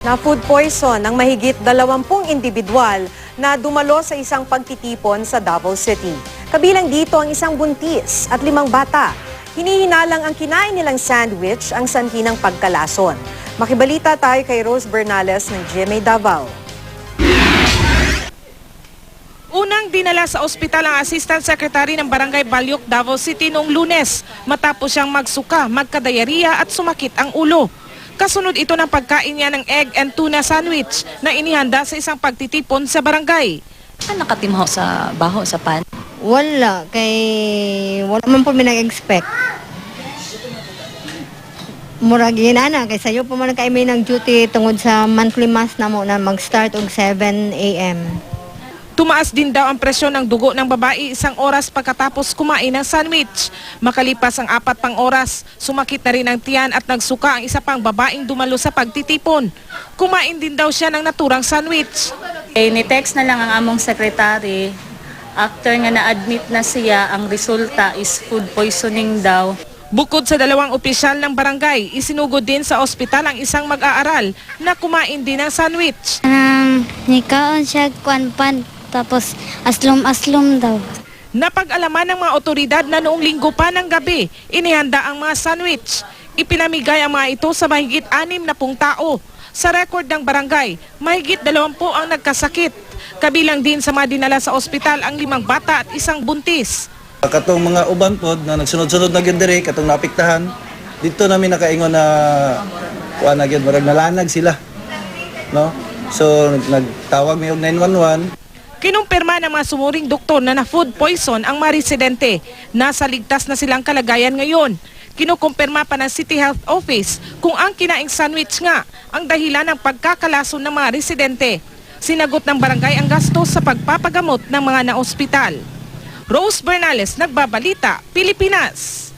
Na food poison ang mahigit 20 individual na dumalo sa isang pagtitipon sa Davao City. Kabilang dito ang isang buntis at 5 bata. Hinihinalang ang kinain nilang sandwich ang sanhi ng pagkalason. Makibalita tayo kay Rose Bernales ng GMA Davao. Unang dinala sa ospital ang Assistant Secretary ng Barangay Balyok, Davao City noong Lunes matapos siyang magsuka, magkadayariya at sumakit ang ulo. Kasunod ito ng pagkain niya ng egg and tuna sandwich na inihanda sa isang pagtitipon sa barangay. Nakatimhaw sa baho sa pan? Wala man po mi nag-expect. Murag ginana kay sayo po man kay may ng duty tungod sa monthly mass na mo na mag-start og 7 AM. Tumaas din daw ang presyon ng dugo ng babae 1 oras pagkatapos kumain ng sandwich. Makalipas ang 4 pang oras, sumakit na rin ang tiyan at nagsuka ang isa pang babaeng dumalo sa pagtitipon. Kumain din daw siya ng naturang sandwich. Ni-text na lang ang among secretary. After nga na-admit na siya, ang resulta is food poisoning daw. Bukod sa 2 opisyal ng barangay, isinugod din sa ospital ang isang mag-aaral na kumain din ng sandwich. Nikaon siya kwanpan tapos aslom-aslom daw. Napag-alaman ng mga otoridad na noong linggo pa ng gabi, inihanda ang mga sandwich. Ipinamigay ang mga ito sa mahigit 60 tao. Sa record ng barangay, mahigit 20 ang nagkasakit. Kabilang din sa mga dinala sa ospital ang 5 bata at 1 buntis. Katong mga uban pod na nagsunod-sunod na gyud diri katong napiktahan, dito namin nakaingon na kuan na gyud marag nalanag sila. No? So nagtawag mi og 911. Kinumpirma ng mga sumuring doktor na na-food poison ang mga residente. Nasa ligtas na silang kalagayan ngayon. Kinukumpirma pa ng City Health Office kung ang kinaing sandwich nga ang dahilan ng pagkakalason ng mga residente. Sinagot ng barangay ang gastos sa pagpapagamot ng mga naospital. Rose Bernales, Nagbabalita, Pilipinas.